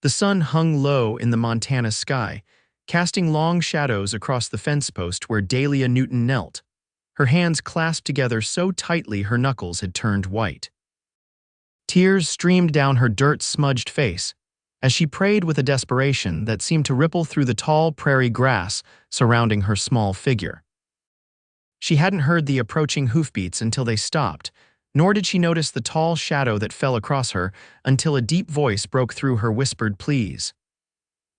The sun hung low in the Montana sky, casting long shadows across the fence post where Dahlia Newton knelt, her hands clasped together so tightly her knuckles had turned white. Tears streamed down her dirt-smudged face as she prayed with a desperation that seemed to ripple through the tall prairie grass surrounding her small figure. She hadn't heard the approaching hoofbeats until they stopped, nor did she notice the tall shadow that fell across her until a deep voice broke through her whispered pleas.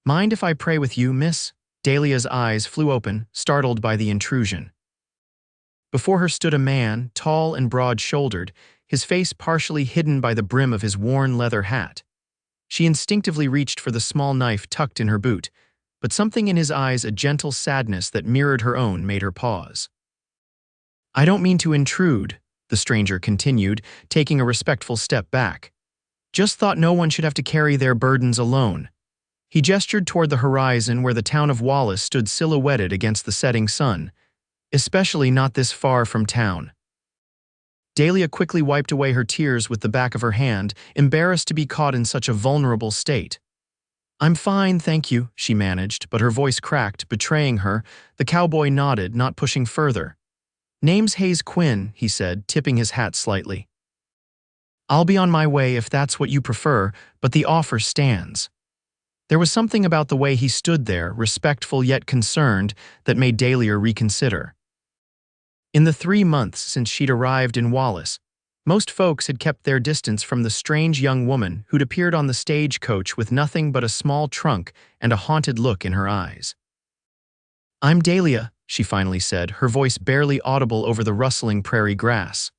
"Mind if I pray with you, miss?" Dahlia's eyes flew open, startled by the intrusion. Before her stood a man, tall and broad-shouldered, his face partially hidden by the brim of his worn leather hat. She instinctively reached for the small knife tucked in her boot, but something in his eyes, a gentle sadness that mirrored her own, made her pause. "I don't mean to intrude," the stranger continued, taking a respectful step back. "Just thought no one should have to carry their burdens alone." He gestured toward the horizon where the town of Wallace stood silhouetted against the setting sun, "especially not this far from town." Dahlia quickly wiped away her tears with the back of her hand, embarrassed to be caught in such a vulnerable state. "I'm fine, thank you," she managed, but her voice cracked, betraying her. The cowboy nodded, not pushing further. "Name's Hayes Quinn," he said, tipping his hat slightly. "I'll be on my way if that's what you prefer, but the offer stands." There was something about the way he stood there, respectful yet concerned, that made Dahlia reconsider. In the 3 months since she'd arrived in Wallace, most folks had kept their distance from the strange young woman who'd appeared on the stagecoach with nothing but a small trunk and a haunted look in her eyes. "I'm Dahlia," she finally said, her voice barely audible over the rustling prairie grass.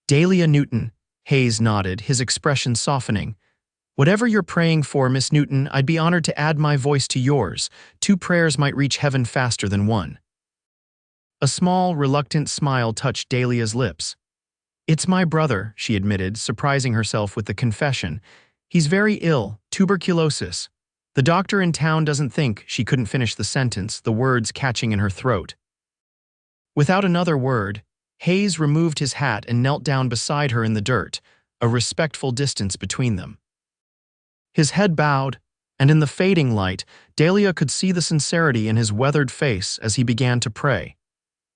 "Dahlia Newton," Hayes nodded, his expression softening. "Whatever you're praying for, Miss Newton, I'd be honored to add my voice to yours. 2 prayers might reach heaven faster than 1. A small, reluctant smile touched Dahlia's lips. "It's my brother," she admitted, surprising herself with the confession. "He's very ill, tuberculosis. The doctor in town doesn't think." She couldn't finish the sentence, the words catching in her throat. Without another word, Hayes removed his hat and knelt down beside her in the dirt, a respectful distance between them. His head bowed, and in the fading light, Dahlia could see the sincerity in his weathered face as he began to pray,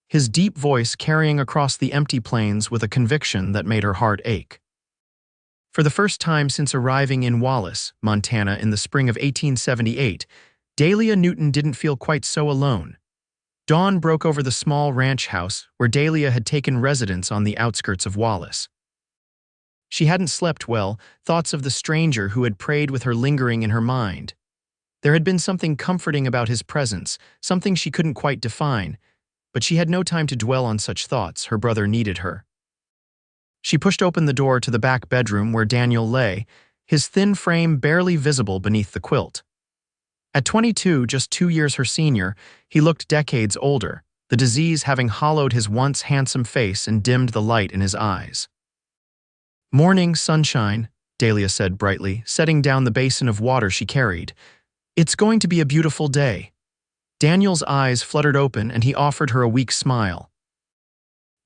his deep voice carrying across the empty plains with a conviction that made her heart ache. For the first time since arriving in Wallace, Montana in the spring of 1878, Dahlia Newton didn't feel quite so alone. Dawn broke over the small ranch house where Dahlia had taken residence on the outskirts of Wallace. She hadn't slept well, thoughts of the stranger who had prayed with her lingering in her mind. There had been something comforting about his presence, something she couldn't quite define, but she had no time to dwell on such thoughts. Her brother needed her. She pushed open the door to the back bedroom where Daniel lay, his thin frame barely visible beneath the quilt. At 22, just 2 years her senior, he looked decades older, the disease having hollowed his once handsome face and dimmed the light in his eyes. "Morning, sunshine," Dahlia said brightly, setting down the basin of water she carried. "It's going to be a beautiful day." Daniel's eyes fluttered open and he offered her a weak smile.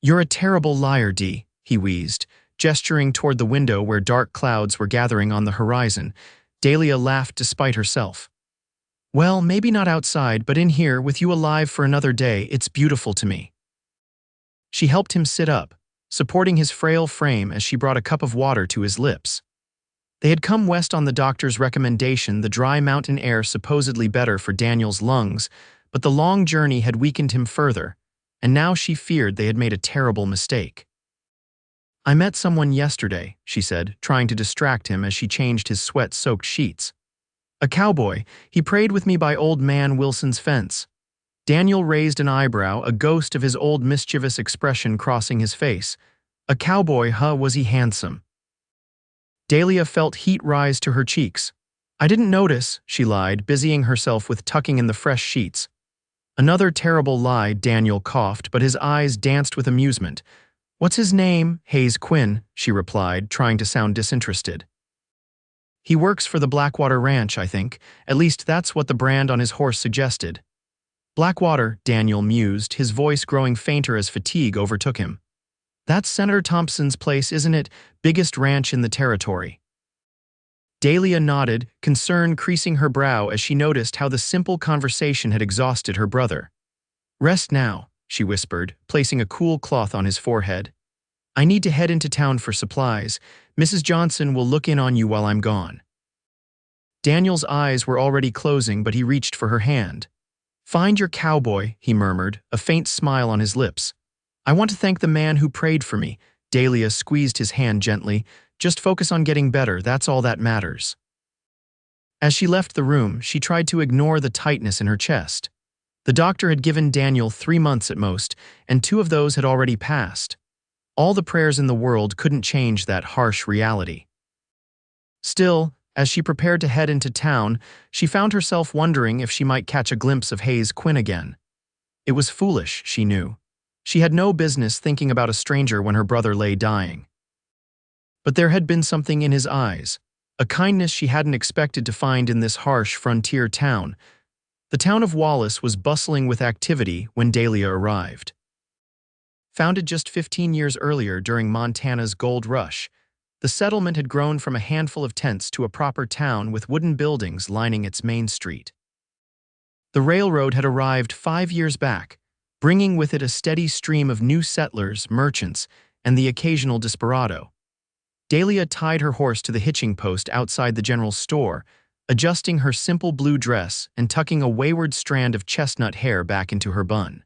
"You're a terrible liar, Dee," he wheezed, gesturing toward the window where dark clouds were gathering on the horizon. Dahlia laughed despite herself. "Well, maybe not outside, but in here, with you alive for another day, it's beautiful to me." She helped him sit up, supporting his frail frame as she brought a cup of water to his lips. They had come west on the doctor's recommendation, the dry mountain air supposedly better for Daniel's lungs, but the long journey had weakened him further, and now she feared they had made a terrible mistake. "I met someone yesterday," she said, trying to distract him as she changed his sweat-soaked sheets. "A cowboy. He prayed with me by old man Wilson's fence." Daniel raised an eyebrow, a ghost of his old mischievous expression crossing his face. "A cowboy, huh? Was he handsome?" Dahlia felt heat rise to her cheeks. "I didn't notice," she lied, busying herself with tucking in the fresh sheets. "Another terrible lie," Daniel coughed, but his eyes danced with amusement. "What's his name?" "Hayes Quinn," she replied, trying to sound disinterested. "He works for the Blackwater Ranch, I think. At least that's what the brand on his horse suggested." "Blackwater," Daniel mused, his voice growing fainter as fatigue overtook him. "That's Senator Thompson's place, isn't it? Biggest ranch in the territory." Dahlia nodded, concern creasing her brow as she noticed how the simple conversation had exhausted her brother. "Rest now," she whispered, placing a cool cloth on his forehead. "I need to head into town for supplies. Mrs. Johnson will look in on you while I'm gone." Daniel's eyes were already closing, but he reached for her hand. "Find your cowboy," he murmured, a faint smile on his lips. "I want to thank the man who prayed for me." Dahlia squeezed his hand gently. "Just focus on getting better, that's all that matters." As she left the room, she tried to ignore the tightness in her chest. The doctor had given Daniel 3 months at most, and 2 of those had already passed. All the prayers in the world couldn't change that harsh reality. Still, as she prepared to head into town, she found herself wondering if she might catch a glimpse of Hayes Quinn again. It was foolish, she knew. She had no business thinking about a stranger when her brother lay dying. But there had been something in his eyes, a kindness she hadn't expected to find in this harsh frontier town. The town of Wallace was bustling with activity when Dahlia arrived. Founded just 15 years earlier during Montana's gold rush, the settlement had grown from a handful of tents to a proper town with wooden buildings lining its main street. The railroad had arrived 5 years back, bringing with it a steady stream of new settlers, merchants, and the occasional desperado. Dahlia tied her horse to the hitching post outside the general store, adjusting her simple blue dress and tucking a wayward strand of chestnut hair back into her bun.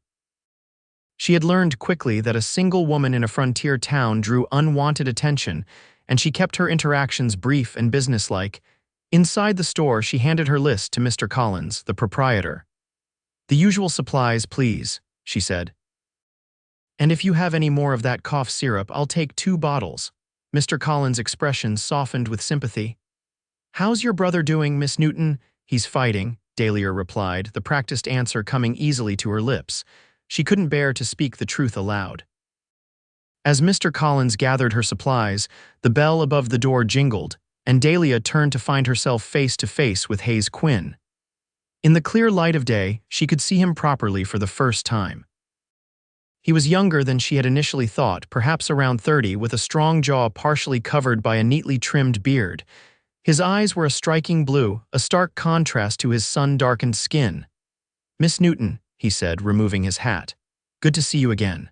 She had learned quickly that a single woman in a frontier town drew unwanted attention, and she kept her interactions brief and businesslike. Inside the store, she handed her list to Mr. Collins, the proprietor. "The usual supplies, please," she said. "And if you have any more of that cough syrup, I'll take 2 bottles." Mr. Collins' expression softened with sympathy. "How's your brother doing, Miss Newton?" "He's fighting," Dahlia replied, the practiced answer coming easily to her lips. She couldn't bear to speak the truth aloud. As Mr. Collins gathered her supplies, the bell above the door jingled, and Dahlia turned to find herself face to face with Hayes Quinn. In the clear light of day, she could see him properly for the first time. He was younger than she had initially thought, perhaps around 30, with a strong jaw partially covered by a neatly trimmed beard. His eyes were a striking blue, a stark contrast to his sun-darkened skin. "Miss Newton," he said, removing his hat. "Good to see you again."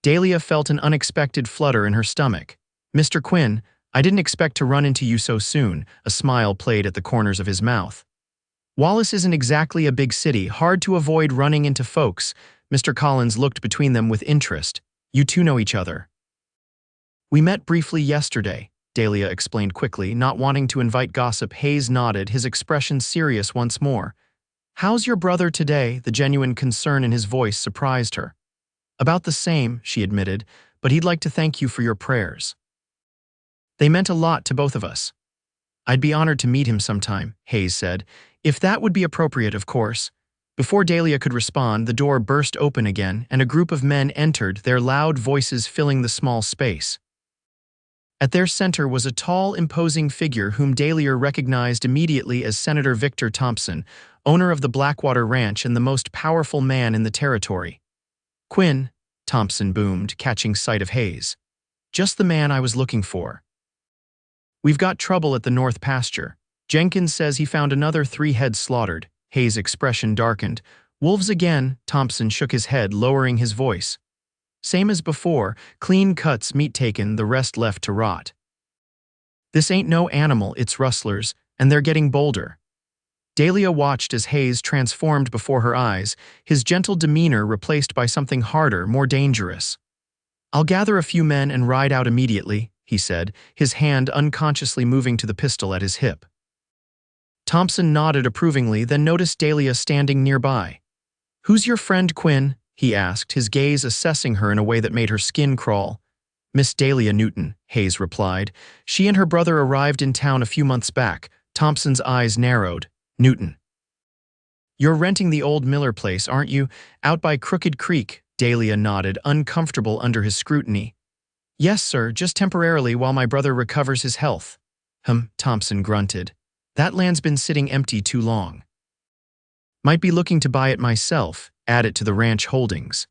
Dahlia felt an unexpected flutter in her stomach. "Mr. Quinn, I didn't expect to run into you so soon." A smile played at the corners of his mouth. "Wallace isn't exactly a big city, hard to avoid running into folks." Mr. Collins looked between them with interest. "You two know each other." "We met briefly yesterday," Dahlia explained quickly, not wanting to invite gossip. Hayes nodded, his expression serious once more. "How's your brother today?" The genuine concern in his voice surprised her. "About the same," she admitted, "but he'd like to thank you for your prayers. They meant a lot to both of us." "I'd be honored to meet him sometime," Hayes said. "If that would be appropriate, of course." Before Dahlia could respond, the door burst open again, and a group of men entered, their loud voices filling the small space. At their center was a tall, imposing figure whom Dahlia recognized immediately as Senator Victor Thompson, owner of the Blackwater Ranch and the most powerful man in the territory. "Quinn," Thompson boomed, catching sight of Hayes. "Just the man I was looking for. We've got trouble at the North Pasture. Jenkins says he found another 3 heads slaughtered." Hayes' expression darkened. "Wolves again?" Thompson shook his head, lowering his voice. "Same as before, clean cuts, meat taken, the rest left to rot. This ain't no animal, it's rustlers, and they're getting bolder." Dahlia watched as Hayes transformed before her eyes, his gentle demeanor replaced by something harder, more dangerous. "I'll gather a few men and ride out immediately," he said, his hand unconsciously moving to the pistol at his hip. Thompson nodded approvingly, then noticed Dahlia standing nearby. "Who's your friend, Quinn?" he asked, his gaze assessing her in a way that made her skin crawl. "Miss Dahlia Newton," Hayes replied. "She and her brother arrived in town a few months back." Thompson's eyes narrowed. "Newton. You're renting the old Miller place, aren't you? Out by Crooked Creek?" Dahlia nodded, uncomfortable under his scrutiny. "Yes, sir, just temporarily while my brother recovers his health." Thompson grunted. "That land's been sitting empty too long. Might be looking to buy it myself, add it to the ranch holdings."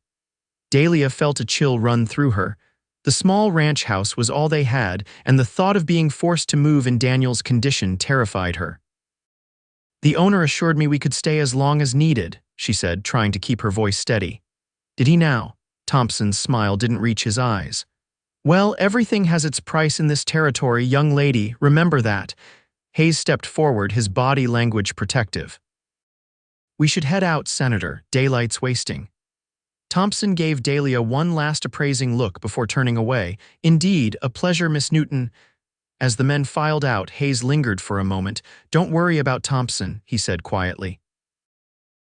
Dahlia felt a chill run through her. The small ranch house was all they had, and the thought of being forced to move in Daniel's condition terrified her. "The owner assured me we could stay as long as needed," she said, trying to keep her voice steady. "Did he now?" Thompson's smile didn't reach his eyes. "Well, everything has its price in this territory, young lady, remember that." Hayes stepped forward, his body language protective. "We should head out, Senator. Daylight's wasting." Thompson gave Dahlia one last appraising look before turning away. "Indeed, a pleasure, Miss Newton." As the men filed out, Hayes lingered for a moment. "Don't worry about Thompson," he said quietly.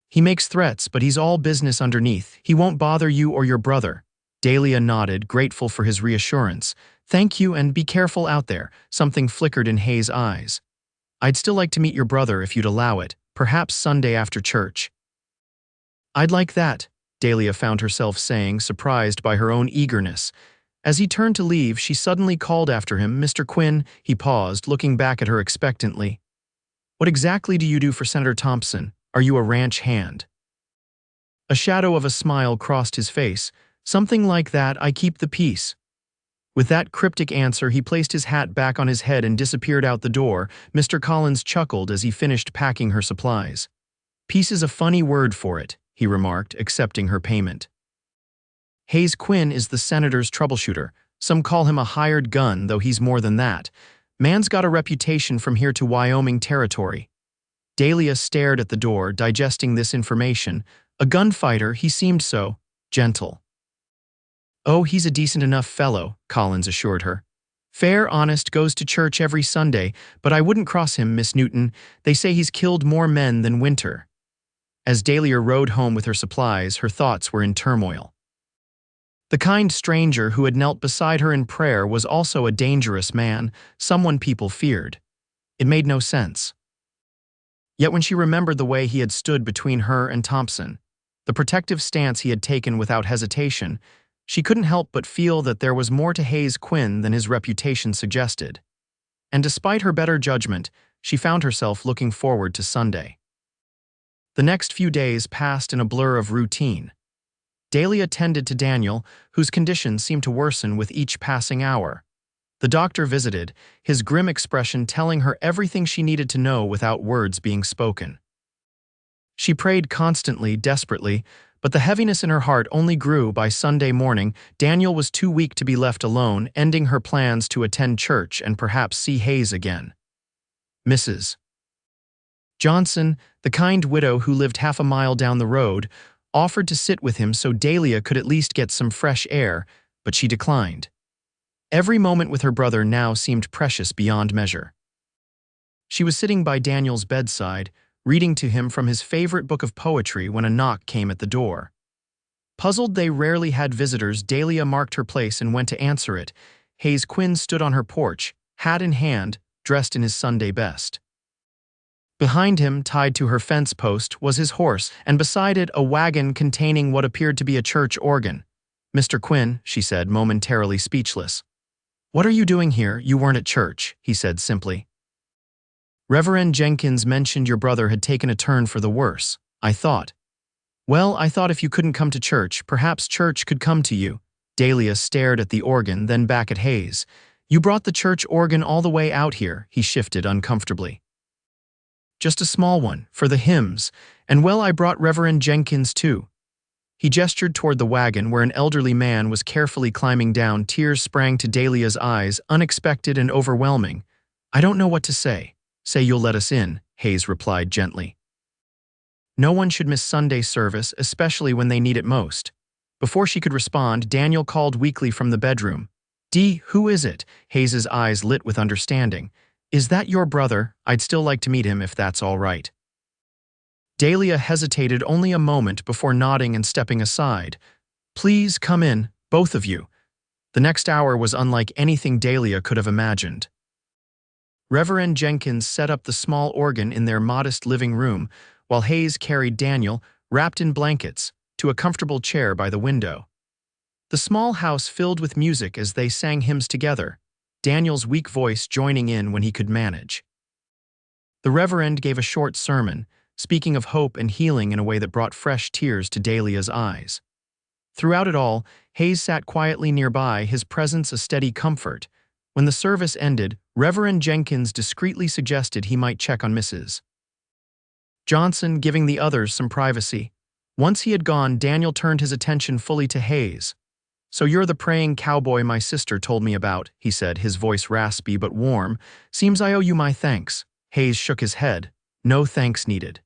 "He makes threats, but he's all business underneath. He won't bother you or your brother." Dahlia nodded, grateful for his reassurance. "Thank you, and be careful out there." Something flickered in Hayes' eyes. "I'd still like to meet your brother if you'd allow it, perhaps Sunday after church." "I'd like that," Dahlia found herself saying, surprised by her own eagerness. As he turned to leave, she suddenly called after him, "Mr. Quinn." He paused, looking back at her expectantly. "What exactly do you do for Senator Thompson? Are you a ranch hand?" A shadow of a smile crossed his face. "Something like that. I keep the peace." With that cryptic answer, he placed his hat back on his head and disappeared out the door. Mr. Collins chuckled as he finished packing her supplies. "Peace is a funny word for it," he remarked, accepting her payment. "Hayes Quinn is the senator's troubleshooter. Some call him a hired gun, though he's more than that. Man's got a reputation from here to Wyoming territory." Dahlia stared at the door, digesting this information. "A gunfighter, he seemed so gentle." "Oh, he's a decent enough fellow," Collins assured her. "Fair, honest, goes to church every Sunday, but I wouldn't cross him, Miss Newton. They say he's killed more men than Winter." As Dahlia rode home with her supplies, her thoughts were in turmoil. The kind stranger who had knelt beside her in prayer was also a dangerous man, someone people feared. It made no sense. Yet when she remembered the way he had stood between her and Thompson, the protective stance he had taken without hesitation, she couldn't help but feel that there was more to Hayes Quinn than his reputation suggested. And despite her better judgment, she found herself looking forward to Sunday. The next few days passed in a blur of routine. Dahlia tended to Daniel, whose condition seemed to worsen with each passing hour. The doctor visited, his grim expression telling her everything she needed to know without words being spoken. She prayed constantly, desperately, but the heaviness in her heart only grew. By Sunday morning. Daniel was too weak to be left alone, ending her plans to attend church and perhaps see Hayes again. Mrs. Johnson, the kind widow who lived half a mile down the road, offered to sit with him so Dahlia could at least get some fresh air, but she declined. Every moment with her brother now seemed precious beyond measure. She was sitting by Daniel's bedside, reading to him from his favorite book of poetry when a knock came at the door. Puzzled they rarely had visitors, Dahlia marked her place and went to answer it. Hayes Quinn stood on her porch, hat in hand, dressed in his Sunday best. Behind him, tied to her fence post, was his horse, and beside it a wagon containing what appeared to be a church organ. "Mr. Quinn," she said, momentarily speechless. "What are you doing here? You weren't at church," he said simply. "Reverend Jenkins mentioned your brother had taken a turn for the worse. I thought if you couldn't come to church, perhaps church could come to you." Dahlia stared at the organ, then back at Hayes. "You brought the church organ all the way out here," he shifted uncomfortably. "Just a small one, for the hymns, and well, I brought Reverend Jenkins too." He gestured toward the wagon where an elderly man was carefully climbing down. Tears sprang to Dahlia's eyes, unexpected and overwhelming. "I don't know what to say." "Say you'll let us in," Hayes replied gently. "No one should miss Sunday service, especially when they need it most." Before she could respond, Daniel called weakly from the bedroom. "Dee, who is it?" Hayes's eyes lit with understanding. "Is that your brother? I'd still like to meet him if that's all right." Dahlia hesitated only a moment before nodding and stepping aside. "Please come in, both of you." The next hour was unlike anything Dahlia could have imagined. Reverend Jenkins set up the small organ in their modest living room, while Hayes carried Daniel, wrapped in blankets, to a comfortable chair by the window. The small house filled with music as they sang hymns together, Daniel's weak voice joining in when he could manage. The Reverend gave a short sermon, speaking of hope and healing in a way that brought fresh tears to Dahlia's eyes. Throughout it all, Hayes sat quietly nearby, his presence a steady comfort. When the service ended, Reverend Jenkins discreetly suggested he might check on Mrs. Johnson, giving the others some privacy. Once he had gone, Daniel turned his attention fully to Hayes. "So you're the praying cowboy my sister told me about," he said, his voice raspy but warm. "Seems I owe you my thanks." Hayes shook his head. "No thanks needed.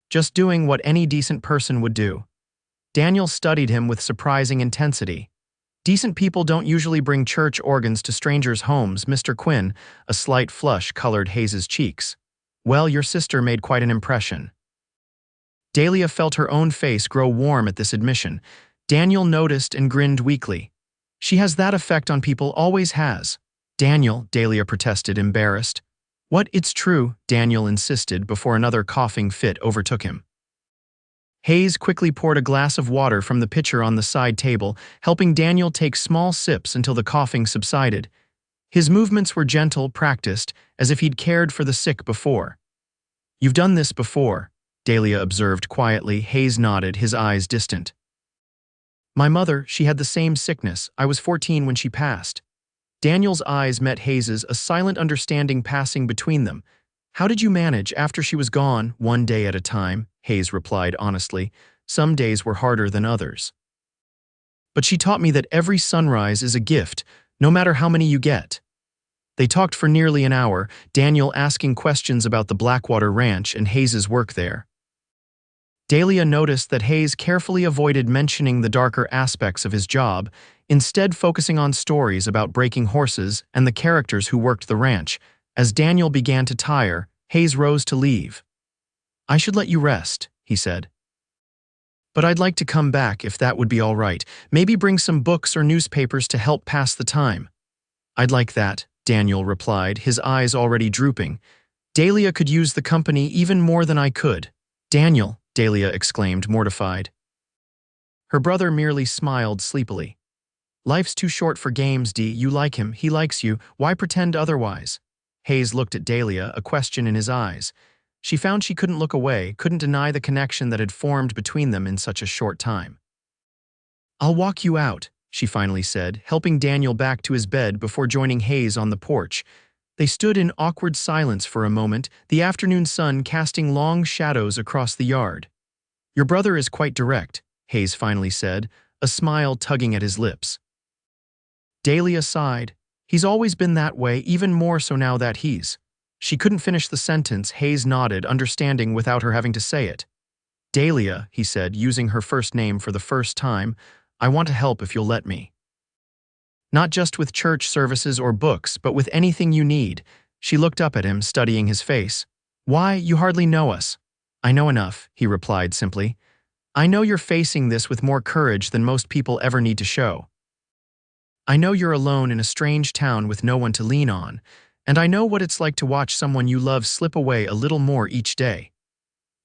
Just doing what any decent person would do." Daniel studied him with surprising intensity. "Decent people don't usually bring church organs to strangers' homes, Mr. Quinn." A slight flush colored Hayes's cheeks. "Well, your sister made quite an impression." Dahlia felt her own face grow warm at this admission. Daniel noticed and grinned weakly. "She has that effect on people, always has." "Daniel," Dahlia protested, embarrassed. "What, it's true," Daniel insisted before another coughing fit overtook him. Hayes quickly poured a glass of water from the pitcher on the side table, helping Daniel take small sips until the coughing subsided. His movements were gentle, practiced, as if he'd cared for the sick before. "You've done this before," Dahlia observed quietly. Hayes nodded, his eyes distant. "My mother, she had the same sickness. I was 14 when she passed." Daniel's eyes met Hayes's, a silent understanding passing between them. "How did you manage after she was gone?" "One day at a time," Hayes replied honestly. "Some days were harder than others. But she taught me that every sunrise is a gift, no matter how many you get." They talked for nearly an hour, Daniel asking questions about the Blackwater Ranch and Hayes's work there. Dahlia noticed that Hayes carefully avoided mentioning the darker aspects of his job, instead focusing on stories about breaking horses and the characters who worked the ranch. As Daniel began to tire, Hayes rose to leave. "I should let you rest," he said. "But I'd like to come back if that would be all right. Maybe bring some books or newspapers to help pass the time." "I'd like that," Daniel replied, his eyes already drooping. "Dahlia could use the company even more than I could." "Daniel," Dahlia exclaimed, mortified. Her brother merely smiled sleepily. "Life's too short for games, Dee. You like him, he likes you. Why pretend otherwise?" Hayes looked at Dahlia, a question in his eyes. She found she couldn't look away, couldn't deny the connection that had formed between them in such a short time. "I'll walk you out," she finally said, helping Daniel back to his bed before joining Hayes on the porch. They stood in awkward silence for a moment, the afternoon sun casting long shadows across the yard. "Your brother is quite direct," Hayes finally said, a smile tugging at his lips. Dahlia sighed. "He's always been that way, even more so now that he's—" She couldn't finish the sentence. Hayes nodded, understanding without her having to say it. "Dahlia," he said, using her first name for the first time, "I want to help if you'll let me. Not just with church services or books, but with anything you need." She looked up at him, studying his face. "Why, you hardly know us." "I know enough," he replied simply. "I know you're facing this with more courage than most people ever need to show. I know you're alone in a strange town with no one to lean on, and I know what it's like to watch someone you love slip away a little more each day."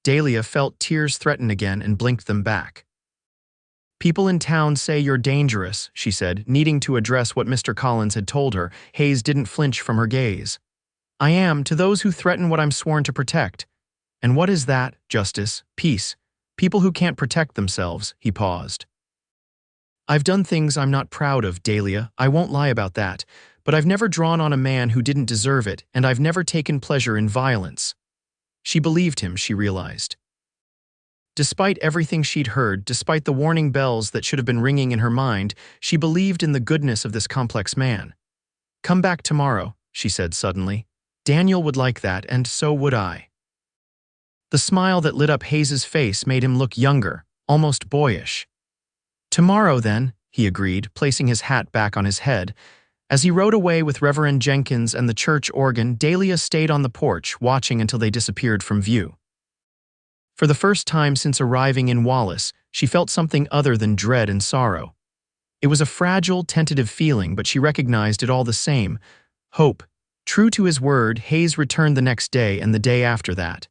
Dahlia felt tears threaten again and blinked them back. "People in town say you're dangerous," she said, needing to address what Mr. Collins had told her. Hayes didn't flinch from her gaze. "I am, to those who threaten what I'm sworn to protect." "And what is that?" "Justice, peace. People who can't protect themselves." He paused. "I've done things I'm not proud of, Dahlia, I won't lie about that, but I've never drawn on a man who didn't deserve it, and I've never taken pleasure in violence." She believed him, she realized. Despite everything she'd heard, despite the warning bells that should have been ringing in her mind, she believed in the goodness of this complex man. "Come back tomorrow," she said suddenly. "Daniel would like that, and so would I." The smile that lit up Hayes's face made him look younger, almost boyish. "Tomorrow, then," he agreed, placing his hat back on his head. As he rode away with Reverend Jenkins and the church organ, Dahlia stayed on the porch, watching until they disappeared from view. For the first time since arriving in Wallace, she felt something other than dread and sorrow. It was a fragile, tentative feeling, but she recognized it all the same. Hope. True to his word, Hayes returned the next day and the day after that.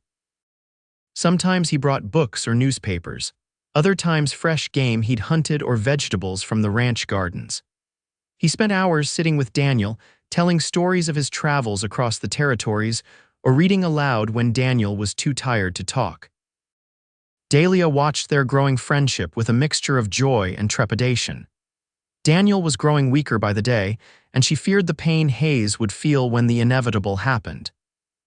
Sometimes he brought books or newspapers. Other times fresh game he'd hunted or vegetables from the ranch gardens. He spent hours sitting with Daniel, telling stories of his travels across the territories, or reading aloud when Daniel was too tired to talk. Dahlia watched their growing friendship with a mixture of joy and trepidation. Daniel was growing weaker by the day, and she feared the pain Hayes would feel when the inevitable happened.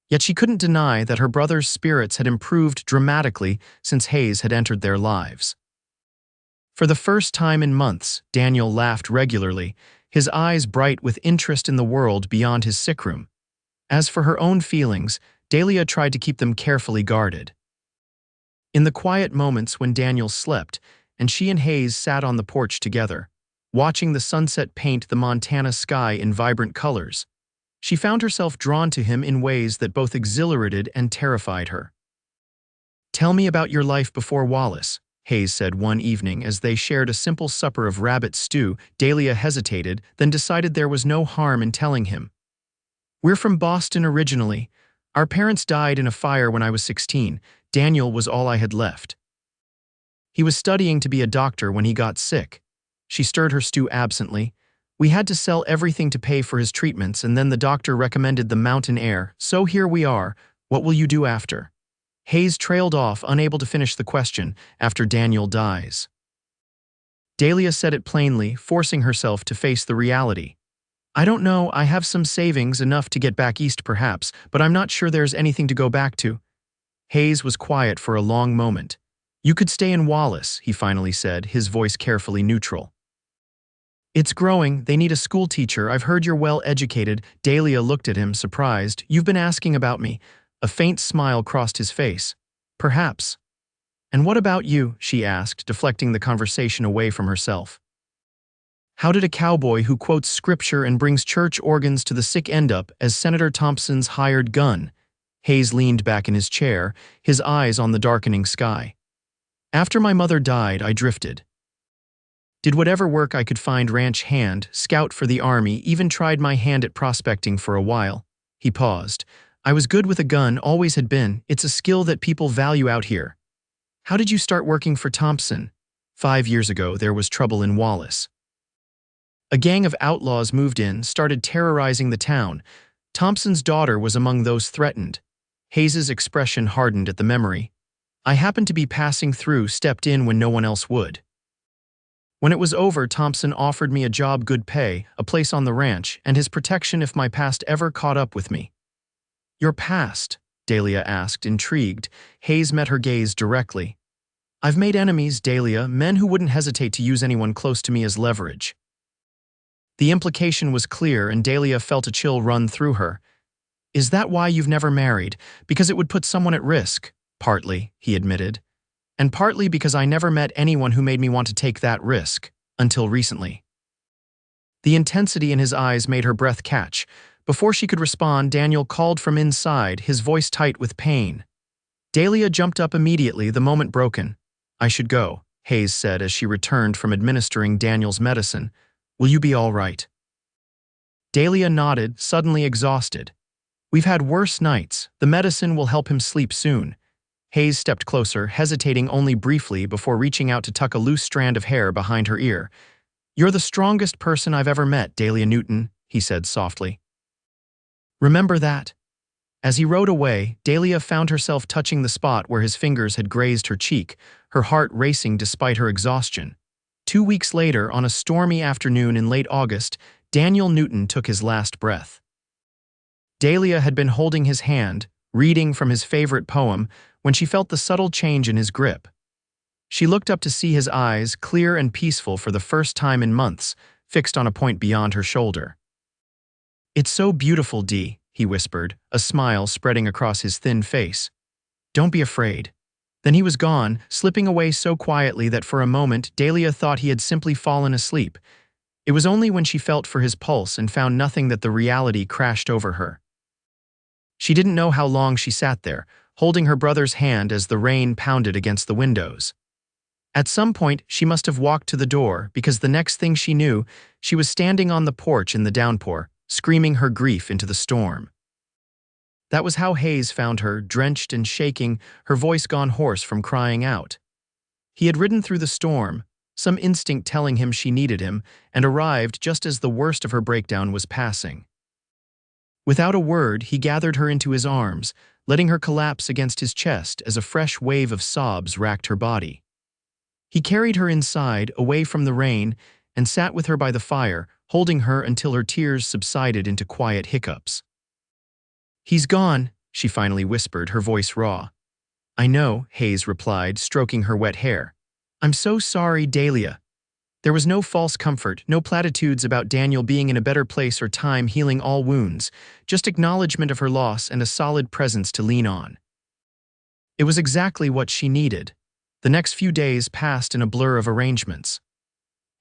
Yet she couldn't deny that her brother's spirits had improved dramatically since Hayes had entered their lives. For the first time in months, Daniel laughed regularly, his eyes bright with interest in the world beyond his sick room. As for her own feelings, Dahlia tried to keep them carefully guarded. In the quiet moments when Daniel slept, and she and Hayes sat on the porch together, watching the sunset paint the Montana sky in vibrant colors, she found herself drawn to him in ways that both exhilarated and terrified her. "Tell me about your life before Wallace," Hayes said one evening as they shared a simple supper of rabbit stew. Dahlia hesitated, then decided there was no harm in telling him. "We're from Boston originally. Our parents died in a fire when I was 16. Daniel was all I had left. He was studying to be a doctor when he got sick." She stirred her stew absently. "We had to sell everything to pay for his treatments, and then the doctor recommended the mountain air. So here we are. What will you do after?" Hayes trailed off, unable to finish the question. "After Daniel dies." Dahlia said it plainly, forcing herself to face the reality. "I don't know, I have some savings, enough to get back east perhaps, but I'm not sure there's anything to go back to." Hayes was quiet for a long moment. "You could stay in Wallace," he finally said, his voice carefully neutral. "It's growing. They need a school teacher. I've heard you're well educated." Dahlia looked at him, surprised. "You've been asking about me." A faint smile crossed his face. "Perhaps." "And what about you?" she asked, deflecting the conversation away from herself. "How did a cowboy who quotes scripture and brings church organs to the sick end up as Senator Thompson's hired gun?" Hayes leaned back in his chair, his eyes on the darkening sky. "After my mother died, I drifted. Did whatever work I could find, ranch hand, scout for the army, even tried my hand at prospecting for a while." He paused. "I was good with a gun, always had been. It's a skill that people value out here." "How did you start working for Thompson?" 5 years ago, there was trouble in Wallace. A gang of outlaws moved in, started terrorizing the town. Thompson's daughter was among those threatened." Hayes's expression hardened at the memory. "I happened to be passing through, stepped in when no one else would. When it was over, Thompson offered me a job, good pay, a place on the ranch, and his protection if my past ever caught up with me." "Your past?" Dahlia asked, intrigued. Hayes met her gaze directly. "I've made enemies, Dahlia, men who wouldn't hesitate to use anyone close to me as leverage." The implication was clear, and Dahlia felt a chill run through her. "Is that why you've never married? Because it would put someone at risk?" "Partly," he admitted. "And partly because I never met anyone who made me want to take that risk, until recently." The intensity in his eyes made her breath catch. Before she could respond, Daniel called from inside, his voice tight with pain. Dahlia jumped up immediately, the moment broken. "I should go," Hayes said as she returned from administering Daniel's medicine. "Will you be all right?" Dahlia nodded, suddenly exhausted. "We've had worse nights. The medicine will help him sleep soon." Hayes stepped closer, hesitating only briefly before reaching out to tuck a loose strand of hair behind her ear. "You're the strongest person I've ever met, Dahlia Newton," he said softly. "Remember that." As he rode away, Dahlia found herself touching the spot where his fingers had grazed her cheek, her heart racing despite her exhaustion. 2 weeks later, on a stormy afternoon in late August, Daniel Newton took his last breath. Dahlia had been holding his hand, reading from his favorite poem, when she felt the subtle change in his grip. She looked up to see his eyes, clear and peaceful for the first time in months, fixed on a point beyond her shoulder. "It's so beautiful, Dee," he whispered, a smile spreading across his thin face. "Don't be afraid." Then he was gone, slipping away so quietly that for a moment Dahlia thought he had simply fallen asleep. It was only when she felt for his pulse and found nothing that the reality crashed over her. She didn't know how long she sat there, holding her brother's hand as the rain pounded against the windows. At some point, she must have walked to the door, because the next thing she knew, she was standing on the porch in the downpour, screaming her grief into the storm. That was how Hayes found her, drenched and shaking, her voice gone hoarse from crying out. He had ridden through the storm, some instinct telling him she needed him, and arrived just as the worst of her breakdown was passing. Without a word, he gathered her into his arms, letting her collapse against his chest as a fresh wave of sobs racked her body. He carried her inside, away from the rain, and sat with her by the fire, holding her until her tears subsided into quiet hiccups. "He's gone," she finally whispered, her voice raw. "I know," Hayes replied, stroking her wet hair. "I'm so sorry, Dahlia." There was no false comfort, no platitudes about Daniel being in a better place or time healing all wounds, just acknowledgement of her loss and a solid presence to lean on. It was exactly what she needed. The next few days passed in a blur of arrangements.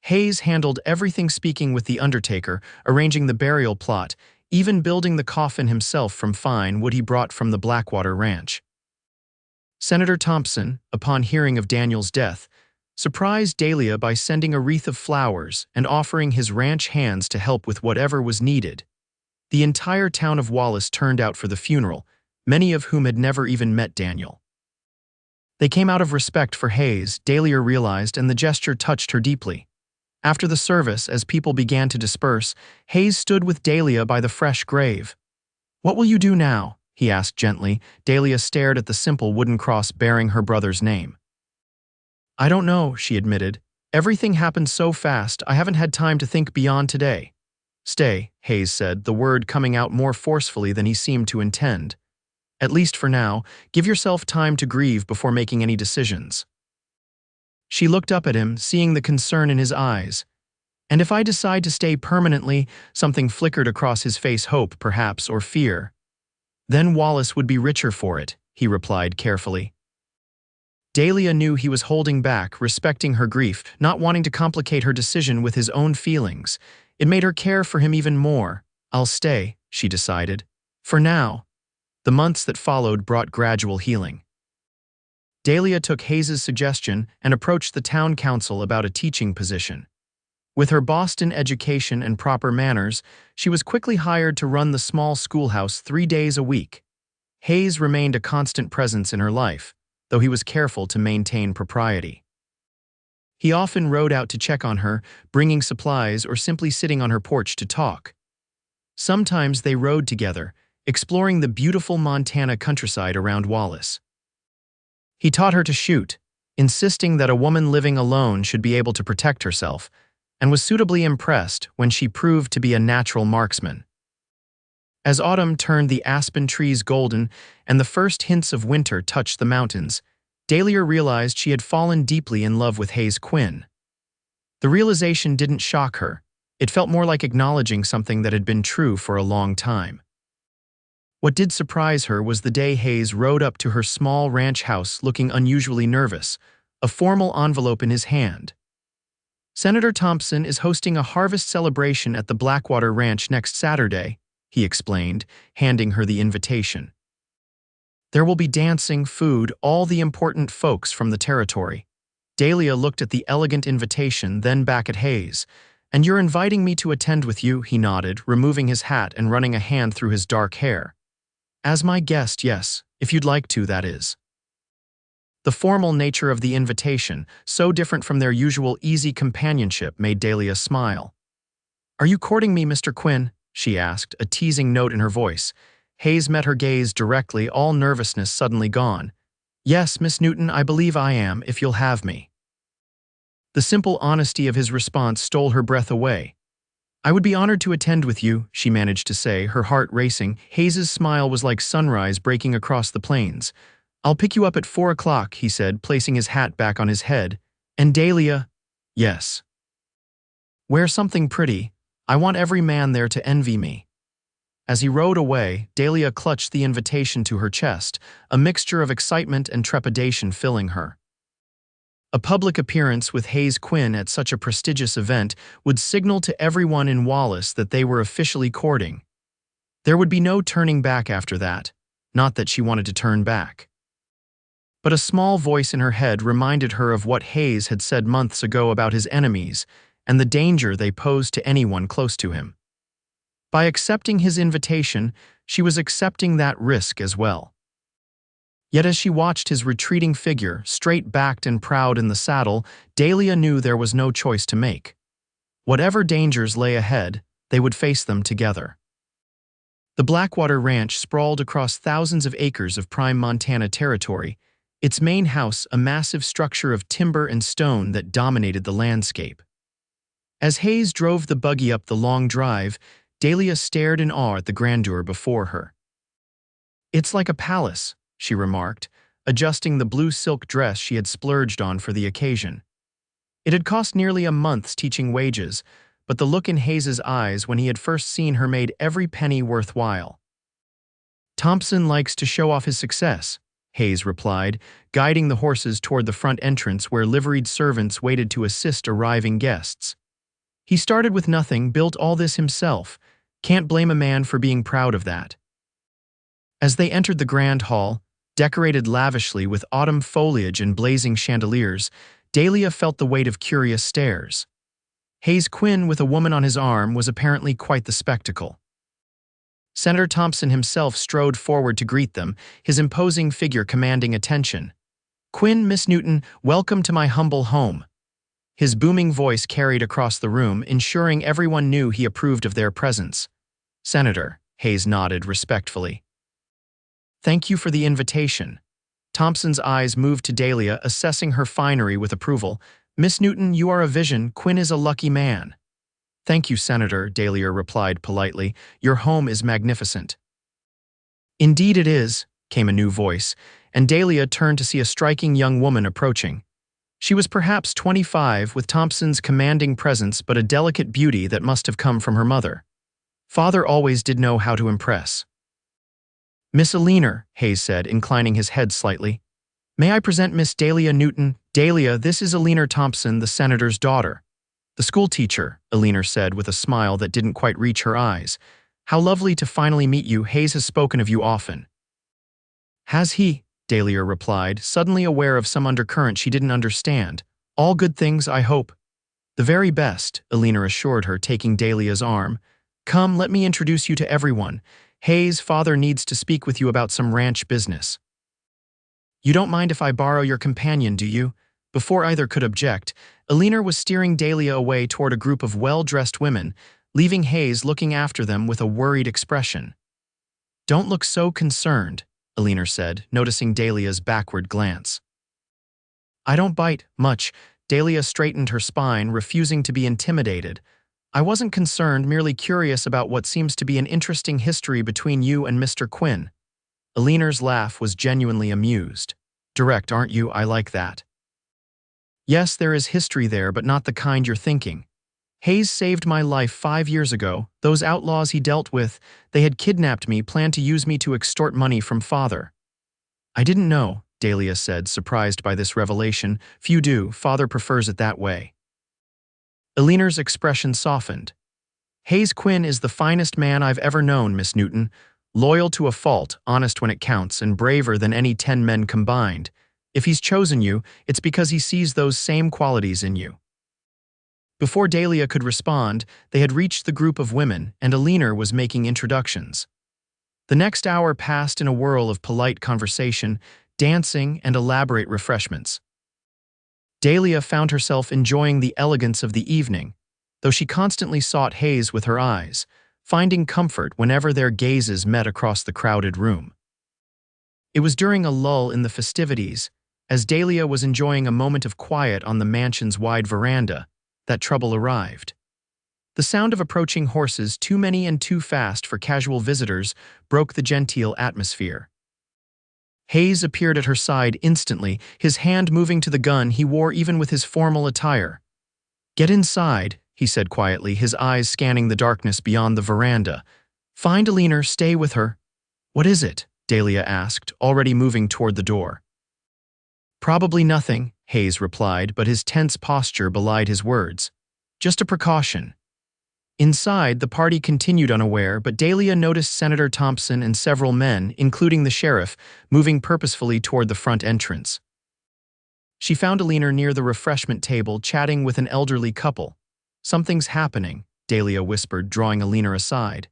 Hayes handled everything, speaking with the undertaker, arranging the burial plot, even building the coffin himself from fine wood he brought from the Blackwater Ranch. Senator Thompson, upon hearing of Daniel's death, surprised Dahlia by sending a wreath of flowers and offering his ranch hands to help with whatever was needed. The entire town of Wallace turned out for the funeral, many of whom had never even met Daniel. They came out of respect for Hayes, Dahlia realized, and the gesture touched her deeply. After the service, as people began to disperse, Hayes stood with Dahlia by the fresh grave. "What will you do now?" he asked gently. Dahlia stared at the simple wooden cross bearing her brother's name. "I don't know," she admitted. "Everything happened so fast, I haven't had time to think beyond today." "Stay," Hayes said, the word coming out more forcefully than he seemed to intend. "At least for now, give yourself time to grieve before making any decisions." She looked up at him, seeing the concern in his eyes. "And if I decide to stay permanently," something flickered across his face, hope, perhaps, or fear. "Then Wallace would be richer for it," he replied carefully. Dahlia knew he was holding back, respecting her grief, not wanting to complicate her decision with his own feelings. It made her care for him even more. "I'll stay," she decided. "For now." The months that followed brought gradual healing. Dahlia took Hayes' suggestion and approached the town council about a teaching position. With her Boston education and proper manners, she was quickly hired to run the small schoolhouse 3 days a week. Hayes remained a constant presence in her life, though he was careful to maintain propriety. He often rode out to check on her, bringing supplies or simply sitting on her porch to talk. Sometimes they rode together, exploring the beautiful Montana countryside around Wallace. He taught her to shoot, insisting that a woman living alone should be able to protect herself, and was suitably impressed when she proved to be a natural marksman. As autumn turned the aspen trees golden and the first hints of winter touched the mountains, Dahlia realized she had fallen deeply in love with Hayes Quinn. The realization didn't shock her. It felt more like acknowledging something that had been true for a long time. What did surprise her was the day Hayes rode up to her small ranch house looking unusually nervous, a formal envelope in his hand. "Senator Thompson is hosting a harvest celebration at the Blackwater Ranch next Saturday," he explained, handing her the invitation. "There will be dancing, food, all the important folks from the territory." Dahlia looked at the elegant invitation, then back at Hayes. "And you're inviting me to attend with you?" he nodded, removing his hat and running a hand through his dark hair. "As my guest, yes, if you'd like to, that is." The formal nature of the invitation, so different from their usual easy companionship, made Dahlia smile. "Are you courting me, Mr. Quinn?" she asked, a teasing note in her voice. Hayes met her gaze directly, all nervousness suddenly gone. "Yes, Miss Newton, I believe I am, if you'll have me." The simple honesty of his response stole her breath away. "I would be honored to attend with you," she managed to say, her heart racing. Hayes' smile was like sunrise breaking across the plains. "I'll pick you up at 4 o'clock, he said, placing his hat back on his head. "And Dahlia?" "Yes." "Wear something pretty. I want every man there to envy me." As he rode away, Dahlia clutched the invitation to her chest, a mixture of excitement and trepidation filling her. A public appearance with Hayes Quinn at such a prestigious event would signal to everyone in Wallace that they were officially courting. There would be no turning back after that, not that she wanted to turn back. But a small voice in her head reminded her of what Hayes had said months ago about his enemies and the danger they posed to anyone close to him. By accepting his invitation, she was accepting that risk as well. Yet as she watched his retreating figure, straight-backed and proud in the saddle, Dahlia knew there was no choice to make. Whatever dangers lay ahead, they would face them together. The Blackwater Ranch sprawled across thousands of acres of prime Montana territory, its main house a massive structure of timber and stone that dominated the landscape. As Hayes drove the buggy up the long drive, Dahlia stared in awe at the grandeur before her. "It's like a palace," she remarked, adjusting the blue silk dress she had splurged on for the occasion. It had cost nearly a month's teaching wages, but the look in Hayes's eyes when he had first seen her made every penny worthwhile. "Thompson likes to show off his success," Hayes replied, guiding the horses toward the front entrance where liveried servants waited to assist arriving guests. "He started with nothing, built all this himself. Can't blame a man for being proud of that." As they entered the grand hall, decorated lavishly with autumn foliage and blazing chandeliers, Dahlia felt the weight of curious stares. Hayes Quinn, with a woman on his arm, was apparently quite the spectacle. Senator Thompson himself strode forward to greet them, his imposing figure commanding attention. "Quinn, Miss Newton, welcome to my humble home." His booming voice carried across the room, ensuring everyone knew he approved of their presence. "Senator," Hayes nodded respectfully. "Thank you for the invitation." Thompson's eyes moved to Dahlia, assessing her finery with approval. "Miss Newton, you are a vision. Quinn is a lucky man." "Thank you, Senator," Dahlia replied politely. "Your home is magnificent." "Indeed it is," came a new voice, and Dahlia turned to see a striking young woman approaching. She was perhaps 25, with Thompson's commanding presence but a delicate beauty that must have come from her mother. Father always did know how to impress. "Miss Aliner," Hayes said, inclining his head slightly. "May I present Miss Dahlia Newton?" "Dahlia, this is Aliner Thompson, the senator's daughter." "The school teacher," Aliner said with a smile that didn't quite reach her eyes. "How lovely to finally meet you. Hayes has spoken of you often." "Has he?" Dahlia replied, suddenly aware of some undercurrent she didn't understand. "All good things, I hope." "The very best," Aliner assured her, taking Dahlia's arm. "Come, let me introduce you to everyone. Hayes' father needs to speak with you about some ranch business." "You don't mind if I borrow your companion, do you?" Before either could object, Aliner was steering Dahlia away toward a group of well-dressed women, leaving Hayes looking after them with a worried expression. "Don't look so concerned," Aliner said, noticing Dahlia's backward glance. "I don't bite much." Dahlia straightened her spine, refusing to be intimidated. "I wasn't concerned, merely curious about what seems to be an interesting history between you and Mr. Quinn." Aliner's laugh was genuinely amused. "Direct, aren't you? I like that." "Yes, there is history there, but not the kind you're thinking. Hayes saved my life 5 years ago. Those outlaws he dealt with, they had kidnapped me, planned to use me to extort money from Father." "I didn't know," Dahlia said, surprised by this revelation. "Few do. Father prefers it that way." Aliner's expression softened. "Hayes Quinn is the finest man I've ever known, Miss Newton. Loyal to a fault, honest when it counts, and braver than any 10 men combined. If he's chosen you, it's because he sees those same qualities in you." Before Dahlia could respond, they had reached the group of women, and Aliner was making introductions. The next hour passed in a whirl of polite conversation, dancing, and elaborate refreshments. Dahlia found herself enjoying the elegance of the evening, though she constantly sought Hayes with her eyes, finding comfort whenever their gazes met across the crowded room. It was during a lull in the festivities, as Dahlia was enjoying a moment of quiet on the mansion's wide veranda, that trouble arrived. The sound of approaching horses, too many and too fast for casual visitors, broke the genteel atmosphere. Hayes appeared at her side instantly, his hand moving to the gun he wore even with his formal attire. "Get inside," he said quietly, his eyes scanning the darkness beyond the veranda. "Find Aliner, stay with her." "What is it?" Dahlia asked, already moving toward the door. "Probably nothing," Hayes replied, but his tense posture belied his words. "Just a precaution." Inside, the party continued unaware, but Dahlia noticed Senator Thompson and several men, including the sheriff, moving purposefully toward the front entrance. She found Aliner near the refreshment table, chatting with an elderly couple. "Something's happening," Dahlia whispered, drawing Aliner aside.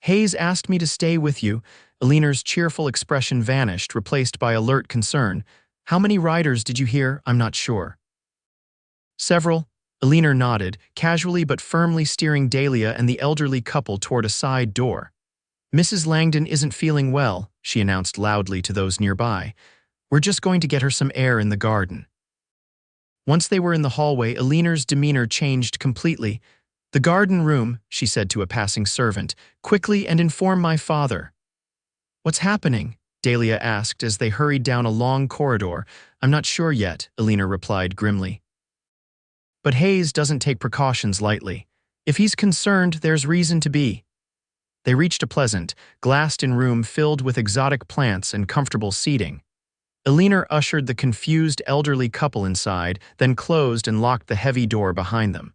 "Hayes asked me to stay with you." Aliner's cheerful expression vanished, replaced by alert concern. "How many riders did you hear? I'm not sure." "Several." Aliner nodded, casually but firmly steering Dahlia and the elderly couple toward a side door. Mrs. Langdon isn't feeling well, she announced loudly to those nearby. We're just going to get her some air in the garden. Once they were in the hallway, Eleanor's demeanor changed completely. The garden room, she said to a passing servant, quickly and inform my father. What's happening? Dahlia asked as they hurried down a long corridor. I'm not sure yet, Eleanor replied grimly. But Hayes doesn't take precautions lightly. If he's concerned, there's reason to be. They reached a pleasant, glassed-in room filled with exotic plants and comfortable seating. Eleanor ushered the confused elderly couple inside, then closed and locked the heavy door behind them.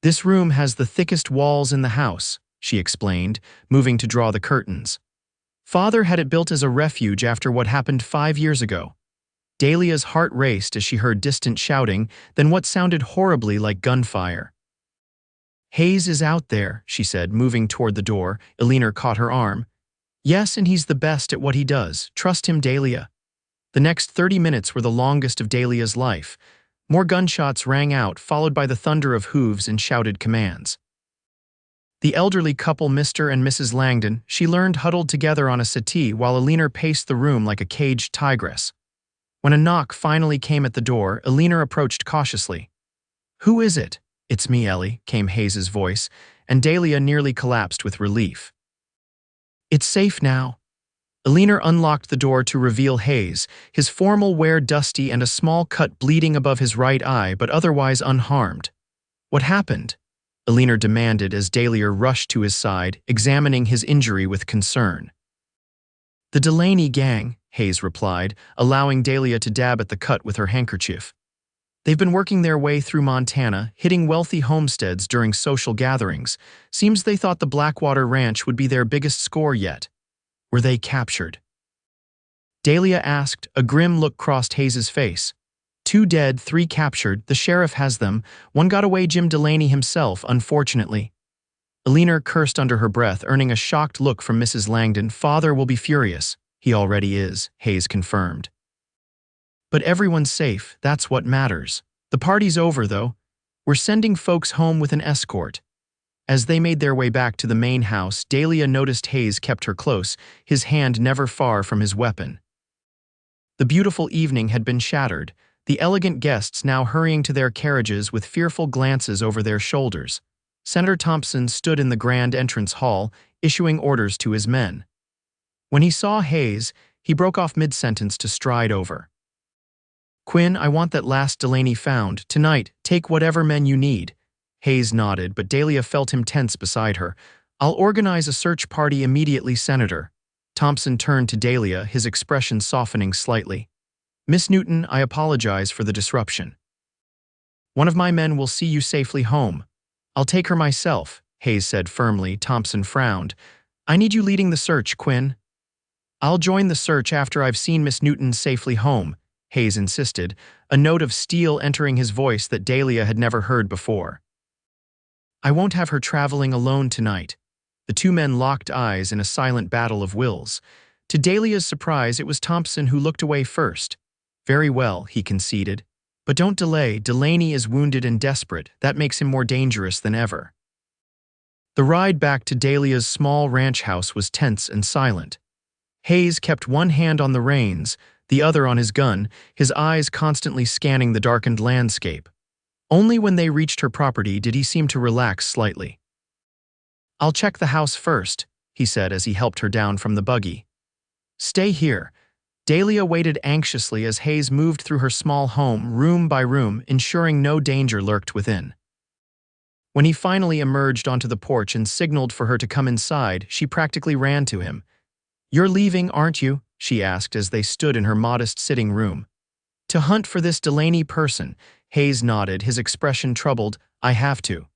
This room has the thickest walls in the house, she explained, moving to draw the curtains. Father had it built as a refuge after what happened 5 years ago. Dahlia's heart raced as she heard distant shouting, then what sounded horribly like gunfire. Hayes is out there, she said, moving toward the door. Eleanor caught her arm. Yes, and he's the best at what he does. Trust him, Dahlia. The next 30 minutes were the longest of Dahlia's life. More gunshots rang out, followed by the thunder of hooves and shouted commands. The elderly couple, Mr. and Mrs. Langdon, she learned, huddled together on a settee while Eleanor paced the room like a caged tigress. When a knock finally came at the door, Eleanor approached cautiously. Who is it? It's me, Ellie, came Hayes's voice, and Dahlia nearly collapsed with relief. It's safe now. Eleanor unlocked the door to reveal Hayes, his formal wear dusty and a small cut bleeding above his right eye, but otherwise unharmed. What happened? Eleanor demanded as Dahlia rushed to his side, examining his injury with concern. The Delaney gang, Hayes replied, allowing Dahlia to dab at the cut with her handkerchief. They've been working their way through Montana, hitting wealthy homesteads during social gatherings. Seems they thought the Blackwater Ranch would be their biggest score yet. Were they captured? Dahlia asked. A grim look crossed Hayes's face. 2 dead, 3 captured. The sheriff has them. 1 got away, Jim Delaney himself, unfortunately. Eleanor cursed under her breath, earning a shocked look from Mrs. Langdon. Father will be furious. He already is, Hayes confirmed. But everyone's safe, that's what matters. The party's over, though. We're sending folks home with an escort. As they made their way back to the main house, Dahlia noticed Hayes kept her close, his hand never far from his weapon. The beautiful evening had been shattered, the elegant guests now hurrying to their carriages with fearful glances over their shoulders. Senator Thompson stood in the grand entrance hall, issuing orders to his men. When he saw Hayes, he broke off mid-sentence to stride over. Quinn, I want that last Delaney found. Tonight, take whatever men you need. Hayes nodded, but Dahlia felt him tense beside her. I'll organize a search party immediately, Senator. Thompson turned to Dahlia, his expression softening slightly. Miss Newton, I apologize for the disruption. One of my men will see you safely home. I'll take her myself, Hayes said firmly. Thompson frowned. I need you leading the search, Quinn. I'll join the search after I've seen Miss Newton safely home, Hayes insisted, a note of steel entering his voice that Dahlia had never heard before. I won't have her traveling alone tonight. The 2 men locked eyes in a silent battle of wills. To Dahlia's surprise, it was Thompson who looked away first. Very well, he conceded. But don't delay. Delaney is wounded and desperate. That makes him more dangerous than ever. The ride back to Dahlia's small ranch house was tense and silent. Hayes kept one hand on the reins, the other on his gun, his eyes constantly scanning the darkened landscape. Only when they reached her property did he seem to relax slightly. I'll check the house first, he said as he helped her down from the buggy. Stay here. Dahlia waited anxiously as Hayes moved through her small home, room by room, ensuring no danger lurked within. When he finally emerged onto the porch and signaled for her to come inside, she practically ran to him. You're leaving, aren't you? She asked as they stood in her modest sitting room. To hunt for this Delaney person, Hayes nodded, his expression troubled. I have to.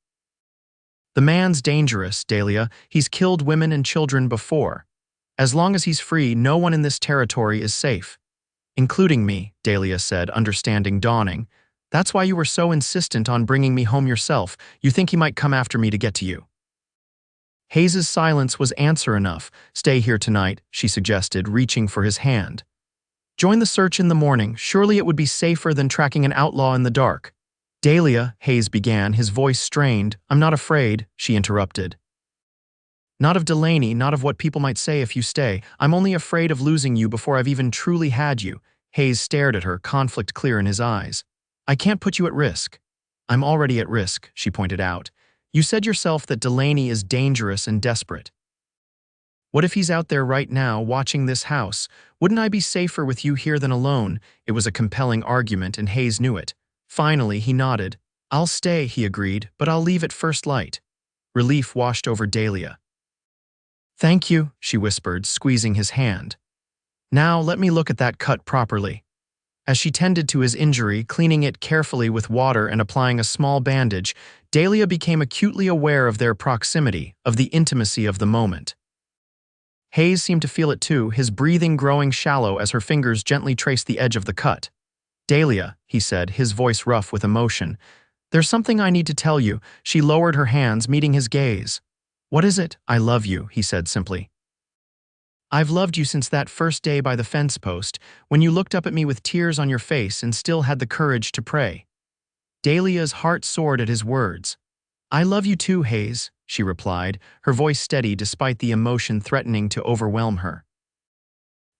The man's dangerous, Dahlia. He's killed women and children before. As long as he's free, no one in this territory is safe. Including me, Dahlia said, understanding dawning. That's why you were so insistent on bringing me home yourself. You think he might come after me to get to you. Hayes's silence was answer enough. Stay here tonight, she suggested, reaching for his hand. Join the search in the morning. Surely it would be safer than tracking an outlaw in the dark. Dahlia, Hayes began, his voice strained. I'm not afraid, she interrupted. Not of Delaney, not of what people might say if you stay. I'm only afraid of losing you before I've even truly had you." Hayes stared at her, conflict clear in his eyes. "I can't put you at risk." "I'm already at risk," she pointed out. "You said yourself that Delaney is dangerous and desperate. What if he's out there right now, watching this house? Wouldn't I be safer with you here than alone?" It was a compelling argument, and Hayes knew it. Finally, he nodded. "I'll stay," he agreed, "but I'll leave at first light." Relief washed over Dahlia. "Thank you," she whispered, squeezing his hand. "Now let me look at that cut properly." As she tended to his injury, cleaning it carefully with water and applying a small bandage, Dahlia became acutely aware of their proximity, of the intimacy of the moment. Hayes seemed to feel it too, his breathing growing shallow as her fingers gently traced the edge of the cut. "Dahlia," he said, his voice rough with emotion, "there's something I need to tell you." She lowered her hands, meeting his gaze. "What is it?" "I love you," he said simply. "I've loved you since that first day by the fence post, when you looked up at me with tears on your face and still had the courage to pray." Dahlia's heart soared at his words. "I love you too, Hayes," she replied, her voice steady despite the emotion threatening to overwhelm her.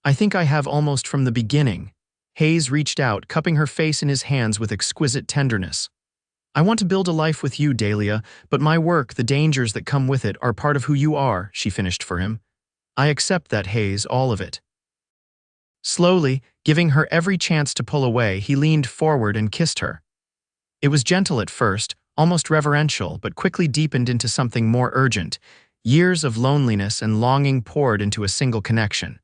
"I think I have almost from the beginning." Hayes reached out, cupping her face in his hands with exquisite tenderness. "I want to build a life with you, Dahlia, but my work, the dangers that come with it, are part of who you are," she finished for him. "I accept that, Hayes, all of it." Slowly, giving her every chance to pull away, he leaned forward and kissed her. It was gentle at first, almost reverential, but quickly deepened into something more urgent. Years of loneliness and longing poured into a single connection.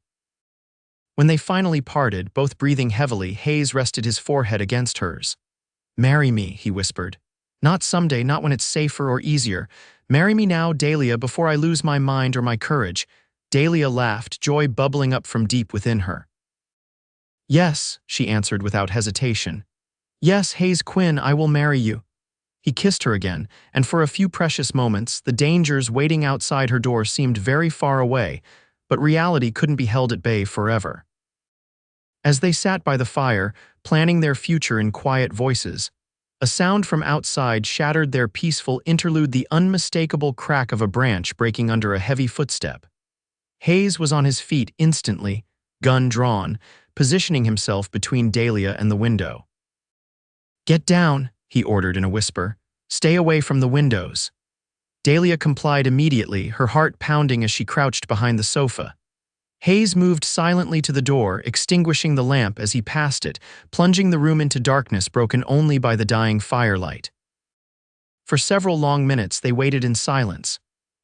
When they finally parted, both breathing heavily, Hayes rested his forehead against hers. "Marry me," he whispered. "Not someday, not when it's safer or easier. Marry me now, Dahlia, before I lose my mind or my courage." Dahlia laughed, joy bubbling up from deep within her. "Yes," she answered without hesitation. "Yes, Hayes Quinn, I will marry you." He kissed her again, and for a few precious moments, the dangers waiting outside her door seemed very far away, but reality couldn't be held at bay forever. As they sat by the fire, planning their future in quiet voices, a sound from outside shattered their peaceful interlude, the unmistakable crack of a branch breaking under a heavy footstep. Hayes was on his feet instantly, gun drawn, positioning himself between Dahlia and the window. "Get down," he ordered in a whisper. "Stay away from the windows." Dahlia complied immediately, her heart pounding as she crouched behind the sofa. Hayes moved silently to the door, extinguishing the lamp as he passed it, plunging the room into darkness broken only by the dying firelight. For several long minutes they waited in silence.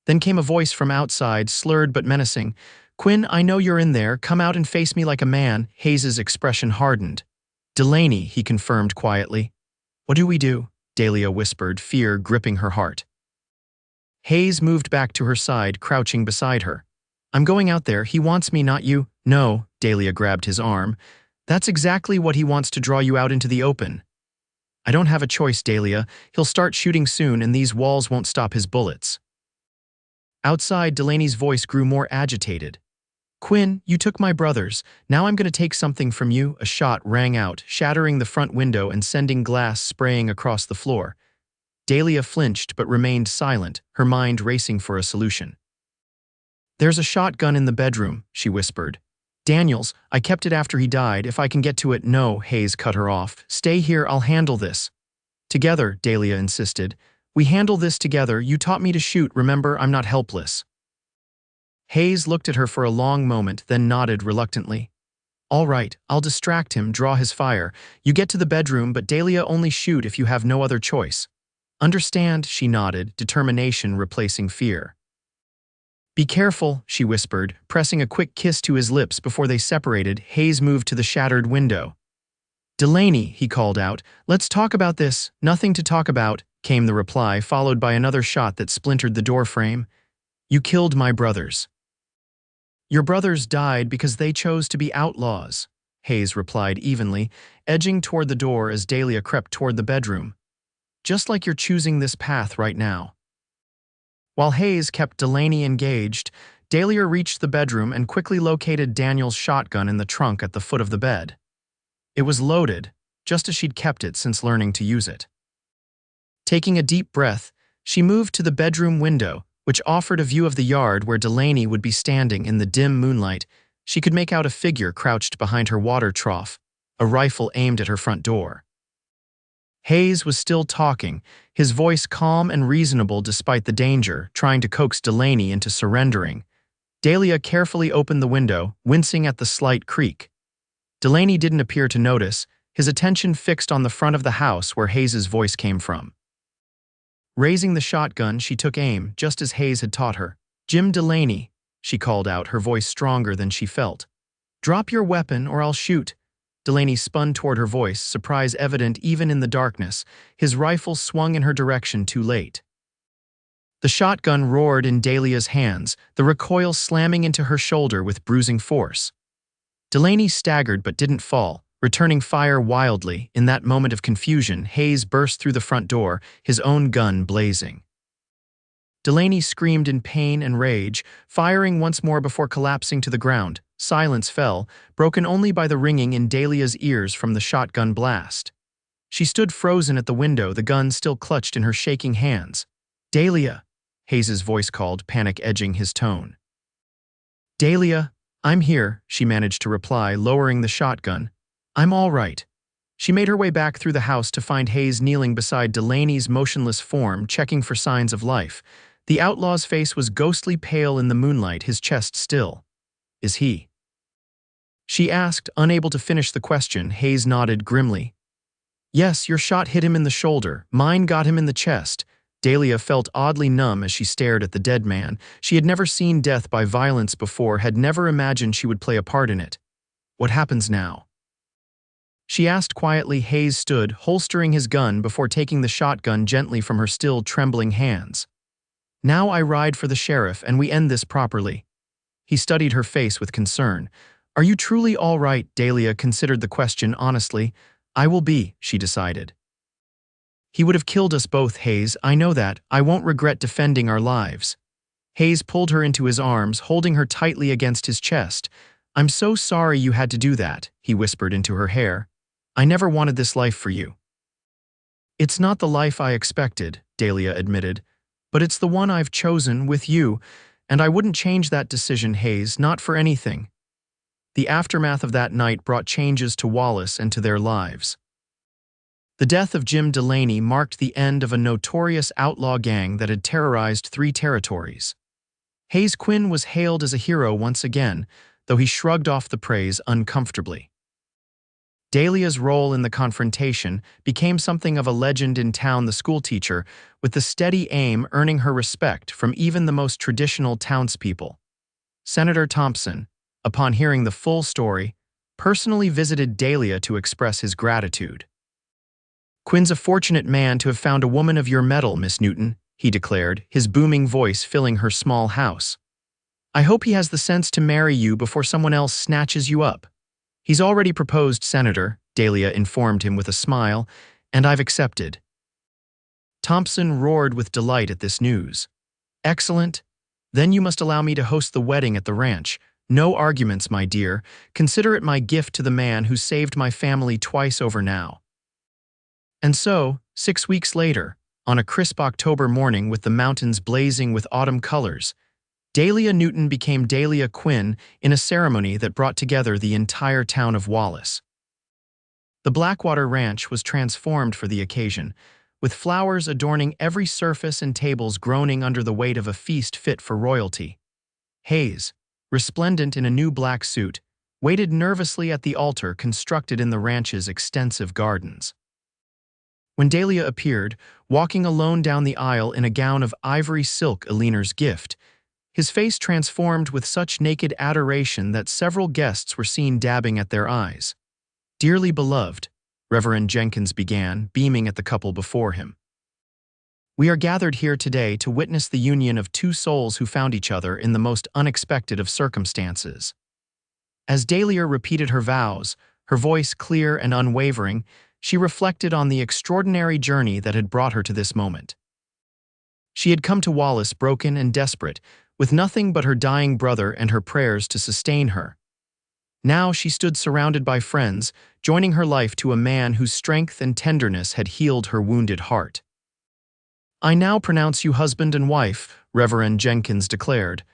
Then came a voice from outside, slurred but menacing. "Quinn, I know you're in there. Come out and face me like a man." Hayes's expression hardened. "Delaney," he confirmed quietly. "What do we do?" Dahlia whispered, fear gripping her heart. Hayes moved back to her side, crouching beside her. "I'm going out there. He wants me, not you." "No," Dahlia grabbed his arm. "That's exactly what he wants, to draw you out into the open." "I don't have a choice, Dahlia. He'll start shooting soon, and these walls won't stop his bullets." Outside, Delaney's voice grew more agitated. "Quinn, you took my brothers. Now I'm going to take something from you." A shot rang out, shattering the front window and sending glass spraying across the floor. Dahlia flinched but remained silent, her mind racing for a solution. "There's a shotgun in the bedroom," she whispered. "Daniel's. I kept it after he died. If I can get to it." "No," Hayes cut her off. "Stay here, I'll handle this." "Together," Dahlia insisted. "We handle this together. You taught me to shoot, remember? I'm not helpless." Hayes looked at her for a long moment, then nodded reluctantly. "All right, I'll distract him, draw his fire. You get to the bedroom, but Dahlia, only shoot if you have no other choice." "Understand," she nodded, determination replacing fear. "Be careful," she whispered, pressing a quick kiss to his lips before they separated. Hayes moved to the shattered window. "Delaney," he called out, "let's talk about this." "Nothing to talk about," came the reply, followed by another shot that splintered the doorframe. "You killed my brothers." "Your brothers died because they chose to be outlaws," Hayes replied evenly, edging toward the door as Dahlia crept toward the bedroom. "Just like you're choosing this path right now." While Hayes kept Delaney engaged, Dahlia reached the bedroom and quickly located Daniel's shotgun in the trunk at the foot of the bed. It was loaded, just as she'd kept it since learning to use it. Taking a deep breath, she moved to the bedroom window, which offered a view of the yard where Delaney would be standing in the dim moonlight. She could make out a figure crouched behind her water trough, a rifle aimed at her front door. Hayes was still talking, his voice calm and reasonable despite the danger, trying to coax Delaney into surrendering. Dahlia carefully opened the window, wincing at the slight creak. Delaney didn't appear to notice, his attention fixed on the front of the house where Hayes's voice came from. Raising the shotgun, she took aim, just as Hayes had taught her. "Jim Delaney," she called out, her voice stronger than she felt. "Drop your weapon or I'll shoot." Delaney spun toward her voice, surprise evident even in the darkness. His rifle swung in her direction too late. The shotgun roared in Dahlia's hands, the recoil slamming into her shoulder with bruising force. Delaney staggered but didn't fall, returning fire wildly. In that moment of confusion, Hayes burst through the front door, his own gun blazing. Delaney screamed in pain and rage, firing once more before collapsing to the ground. Silence fell, broken only by the ringing in Dahlia's ears from the shotgun blast. She stood frozen at the window, the gun still clutched in her shaking hands. "Dahlia," Hayes's voice called, panic edging his tone. "Dahlia, I'm here," she managed to reply, lowering the shotgun. "I'm all right." She made her way back through the house to find Hayes kneeling beside Delaney's motionless form, checking for signs of life. The outlaw's face was ghostly pale in the moonlight, his chest still. "Is he?" she asked, unable to finish the question. Hayes nodded grimly. "Yes, your shot hit him in the shoulder. Mine got him in the chest." Dahlia felt oddly numb as she stared at the dead man. She had never seen death by violence before, had never imagined she would play a part in it. "What happens now?" she asked quietly. Hayes stood, holstering his gun before taking the shotgun gently from her still trembling hands. "Now I ride for the sheriff and we end this properly." He studied her face with concern. "Are you truly all right?" Dahlia considered the question honestly. "I will be," she decided. "He would have killed us both, Hayes. I know that. I won't regret defending our lives." Hayes pulled her into his arms, holding her tightly against his chest. "I'm so sorry you had to do that," he whispered into her hair. "I never wanted this life for you." "It's not the life I expected," Dahlia admitted, "but it's the one I've chosen with you, and I wouldn't change that decision, Hayes, not for anything." The aftermath of that night brought changes to Wallace and to their lives. The death of Jim Delaney marked the end of a notorious outlaw gang that had terrorized 3 territories. Hayes Quinn was hailed as a hero once again, though he shrugged off the praise uncomfortably. Dahlia's role in the confrontation became something of a legend in town, the schoolteacher, with the steady aim earning her respect from even the most traditional townspeople. Senator Thompson, upon hearing the full story, personally visited Dahlia to express his gratitude. "Quinn's a fortunate man to have found a woman of your mettle, Miss Newton," he declared, his booming voice filling her small house. "I hope he has the sense to marry you before someone else snatches you up." "He's already proposed, Senator," Dahlia informed him with a smile, "and I've accepted." Thompson roared with delight at this news. "Excellent. Then you must allow me to host the wedding at the ranch. No arguments, my dear. Consider it my gift to the man who saved my family twice over now." And so, 6 weeks later, on a crisp October morning with the mountains blazing with autumn colors, Dahlia Newton became Dahlia Quinn in a ceremony that brought together the entire town of Wallace. The Blackwater Ranch was transformed for the occasion, with flowers adorning every surface and tables groaning under the weight of a feast fit for royalty. Hayes, resplendent in a new black suit, waited nervously at the altar constructed in the ranch's extensive gardens. When Dahlia appeared, walking alone down the aisle in a gown of ivory silk, Eleanor's gift, his face transformed with such naked adoration that several guests were seen dabbing at their eyes. "Dearly beloved," Reverend Jenkins began, beaming at the couple before him. "We are gathered here today to witness the union of 2 souls who found each other in the most unexpected of circumstances." As Dahlia repeated her vows, her voice clear and unwavering, she reflected on the extraordinary journey that had brought her to this moment. She had come to Wallace broken and desperate, with nothing but her dying brother and her prayers to sustain her. Now she stood surrounded by friends, joining her life to a man whose strength and tenderness had healed her wounded heart. "I now pronounce you husband and wife," Reverend Jenkins declared.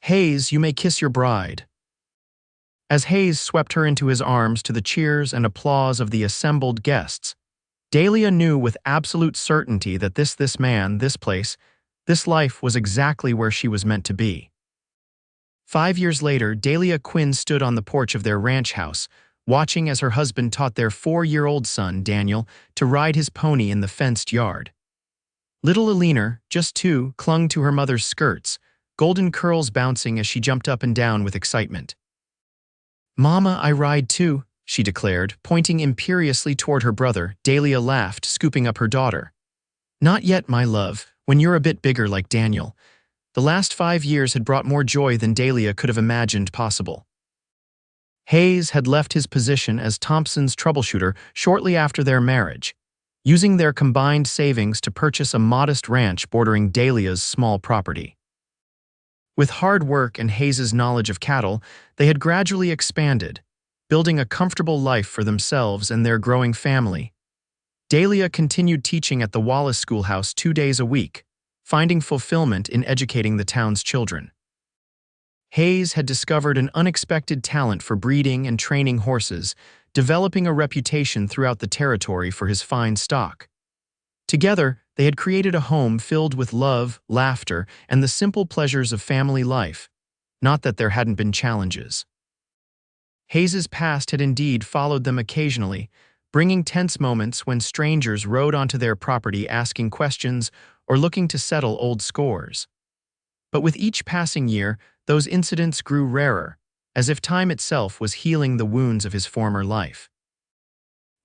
"Hayes, you may kiss your bride." As Hayes swept her into his arms to the cheers and applause of the assembled guests, Dahlia knew with absolute certainty that this man, this place, this life was exactly where she was meant to be. 5 years later, Dahlia Quinn stood on the porch of their ranch house, watching as her husband taught their 4-year-old son, Daniel, to ride his pony in the fenced yard. Little Eleanor, just 2, clung to her mother's skirts, golden curls bouncing as she jumped up and down with excitement. "Mama, I ride too," she declared, pointing imperiously toward her brother. Dahlia laughed, scooping up her daughter. "Not yet, my love, when you're a bit bigger like Daniel." The last 5 years had brought more joy than Dahlia could have imagined possible. Hayes had left his position as Thompson's troubleshooter shortly after their marriage, using their combined savings to purchase a modest ranch bordering Dahlia's small property. With hard work and Hayes's knowledge of cattle, they had gradually expanded, building a comfortable life for themselves and their growing family. Dahlia continued teaching at the Wallace Schoolhouse 2 days a week, finding fulfillment in educating the town's children. Hayes had discovered an unexpected talent for breeding and training horses, developing a reputation throughout the territory for his fine stock. Together, they had created a home filled with love, laughter, and the simple pleasures of family life, not that there hadn't been challenges. Hayes's past had indeed followed them occasionally, bringing tense moments when strangers rode onto their property asking questions or looking to settle old scores. But with each passing year, those incidents grew rarer, as if time itself was healing the wounds of his former life.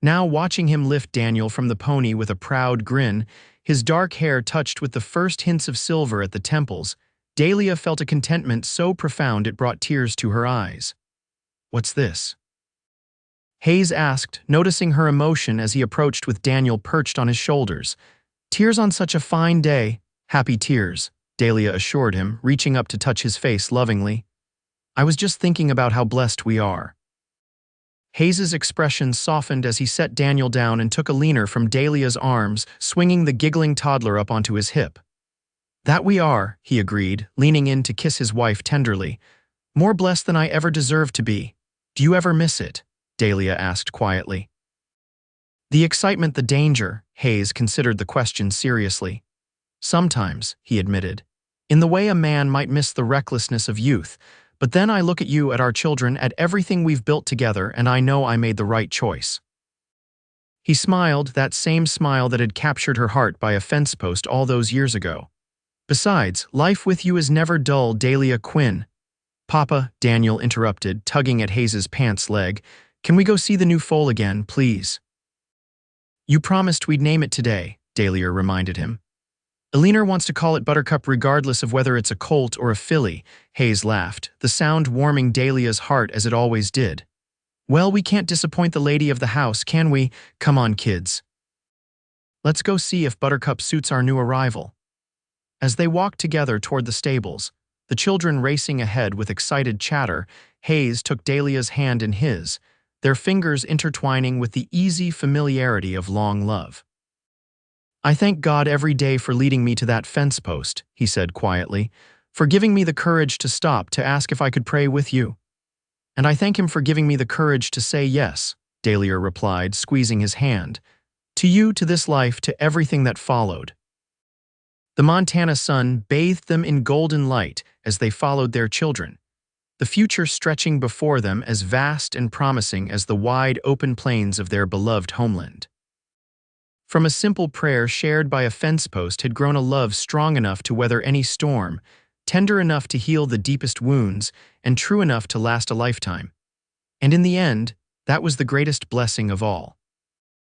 Now, watching him lift Daniel from the pony with a proud grin, his dark hair touched with the first hints of silver at the temples, Dahlia felt a contentment so profound it brought tears to her eyes. "What's this?" Hayes asked, noticing her emotion as he approached with Daniel perched on his shoulders. "Tears on such a fine day." "Happy tears," Dahlia assured him, reaching up to touch his face lovingly. "I was just thinking about how blessed we are." Hayes's expression softened as he set Daniel down and took Eleanor from Dahlia's arms, swinging the giggling toddler up onto his hip. "That we are," he agreed, leaning in to kiss his wife tenderly. "More blessed than I ever deserved to be. Do you ever miss it?" Dahlia asked quietly. "The excitement, the danger," Hayes considered the question seriously. "Sometimes," he admitted, "in the way a man might miss the recklessness of youth, but then I look at you, at our children, at everything we've built together, and I know I made the right choice." He smiled, that same smile that had captured her heart by a fence post all those years ago. "Besides, life with you is never dull, Dahlia Quinn." "Papa," Daniel interrupted, tugging at Hayes's pants leg, "can we go see the new foal again, please?" "You promised we'd name it today," Dahlia reminded him. "Eleanor wants to call it Buttercup regardless of whether it's a colt or a filly," Hayes laughed, the sound warming Dahlia's heart as it always did. "Well, we can't disappoint the lady of the house, can we? Come on, kids. Let's go see if Buttercup suits our new arrival." As they walked together toward the stables, the children racing ahead with excited chatter, Hayes took Dahlia's hand in his, their fingers intertwining with the easy familiarity of long love. "I thank God every day for leading me to that fence post," he said quietly, "for giving me the courage to stop to ask if I could pray with you. And I thank him for giving me the courage to say yes," Dahlia replied, squeezing his hand. "To you, to this life, to everything that followed." The Montana sun bathed them in golden light as they followed their children, the future stretching before them as vast and promising as the wide open plains of their beloved homeland. From a simple prayer shared by a fence post had grown a love strong enough to weather any storm, tender enough to heal the deepest wounds, and true enough to last a lifetime. And in the end, that was the greatest blessing of all.